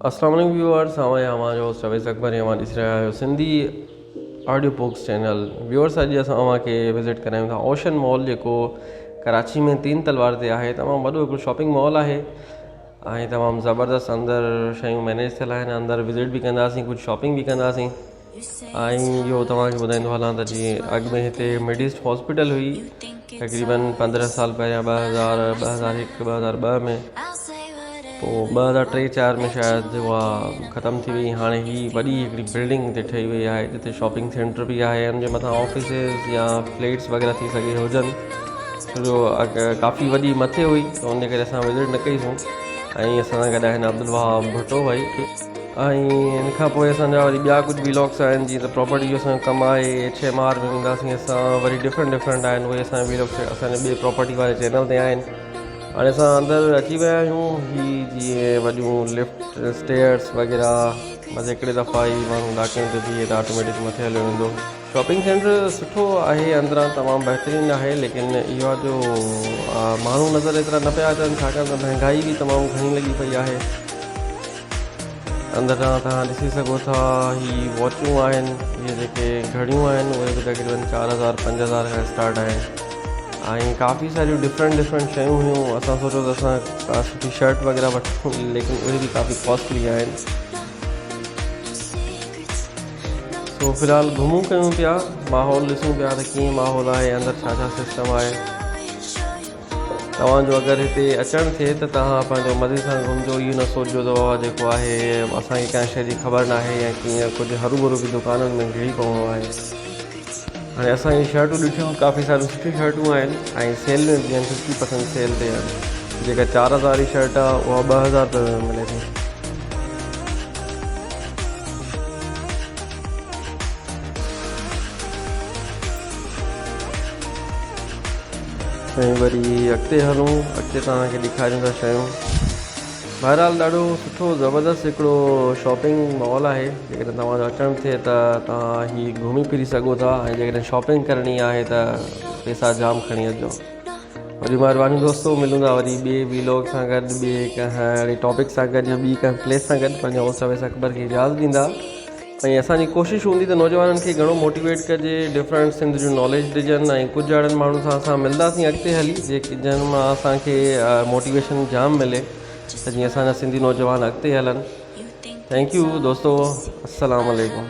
अस्सलाम वालेकुम व्यूअर्स, हमारे होस्ट अवैस अकबर हैं। हमारी रहा Sindhi audio books channel viewers. अॼु असां तव्हांखे विज़िट करायूं था ओशन मॉल, जेको कराची में तीन तलवार ते आहे। तमामु वॾो हिकिड़ो शॉपिंग मॉल आहे ऐं तमामु ज़बरदस्त अंदरि शयूं मैनेज थियल आहिनि। अंदरि विज़िट बि कंदासीं, कुझु शॉपिंग बि कंदासीं ऐं इहो तव्हांखे ॿुधाईंदो हलां त जीअं अॻु में हिते मिडिस्ट हॉस्पिटल हुई, तक़रीबन 15 साल पहिरियां 2001 2002 में। पोइ 2003-04 में शायदि उहा ख़तमु थी वई। हाणे ही वॾी हिकिड़ी बिल्डिंग हिते ठही वई आहे, जिते शॉपिंग सेंटर बि आहे, हुन जे मथां ऑफिसिस या फ्लैट्स वग़ैरह थी सघे हुजनि। छो काफ़ी वॾी मथे हुई, त उन करे असां विज़िट न कईसीं। ऐं असां सां गॾु आहिनि अब्दुल वहाब भुट्टो भाई। ऐं हिन खां पोइ असांजा वरी ॿिया कुझु व्लॉग्स आहिनि, जीअं त प्रॉपर्टी जो असांजो कमु आहे, HMR में वेंदासीं असां। वरी डिफरेंट आहिनि उहे असांजा व्लॉग्स असांजे ॿिए प्रॉपर्टी वारे चैनल ते आहिनि। हाणे असां अंदरि अची विया आहियूं। ही जीअं वॾियूं लिफ्ट स्टेयर्स वग़ैरह, बसि हिकिड़े दफ़ा ई माण्हू ॾाकिण ते बीहे त ऑटोमेटिक मथे हलियो वेंदो। शॉपिंग सेंटर सुठो आहे, अंदरां तमामु बहितरीनु आहे, लेकिन इहो जो माण्हू नज़र एतिरा न पिया अचनि, छाकाणि त महांगाई बि तमामु घणी लॻी पई आहे। अंदरां तव्हां ॾिसी सघो था, ही वॉचूं आहिनि, इहे जेके घड़ियूं आहिनि उहे बि तक़रीबन 4000 5000 खां स्टार्ट आहिनि। ऐं काफ़ी सारियूं डिफरेंट शयूं हुयूं। असां सोचियो त असां सुठी शर्ट वग़ैरह वठूं, लेकिन उहे बि काफ़ी कॉस्टली आहिनि। सो फ़िलहालु घुमूं कयूं पिया, माहौल ॾिसूं पिया त कीअं माहौल आहे, अंदरि छा सिस्टम आहे। तव्हांजो अगरि हिते अचणु थिए त तव्हां पंहिंजो मज़े सां घुमिजो। इहो न सोचिजो त जेको आहे असांखे कंहिं शइ जी ख़बर न आहे या कीअं कुझु हरू भरू बि दुकाननि में घिरी पवणो आहे। हाणे असां इहे शर्टूं ॾिठियूं, काफ़ी सारियूं सुठियूं शर्टूं आहिनि ऐं सेल में बि आहिनि, 50% सेल ते आहिनि। जेका 4000 जी शर्ट आहे उहा 2000 रुपये में मिले थी। ऐं वरी अॻिते हलूं, अॻिते तव्हांखे ॾेखारियूं था शयूं। बहरहाल ॾाढो सुठो ज़बरदस्त हिकिड़ो शॉपिंग मॉल आहे। जेकॾहिं तव्हांजो अचणु थिए त तव्हां ही घुमी फिरी सघो था, ऐं जेकॾहिं शॉपिंग करणी आहे त पैसा जाम खणी अचिजो। वरी महिरबानी दोस्तो, मिलूं था वरी ॿिए व्लॉग सां गॾु, ॿिए कंहिं अहिड़े टॉपिक सां गॾु, या ॿी कंहिं प्लेस सां गॾु। पंहिंजो होस्ट अवैस अकबर खे इजाज़त ॾींदा। ऐं असांजी कोशिशि हूंदी त नौजवाननि खे घणो मोटिवेट कजे, डिफरेंट सिंध जूं नॉलेज ॾिजनि, ऐं कुझु अहिड़नि माण्हुनि सां असां मिलंदासीं अॻिते हली, जेके जिन मां असांखे मोटिवेशन जाम मिले, त जीअं असांजा सिंधी नौजवान अॻिते हलनि। थैंक यू दोस्तो, अस्सलाम वालेकुम।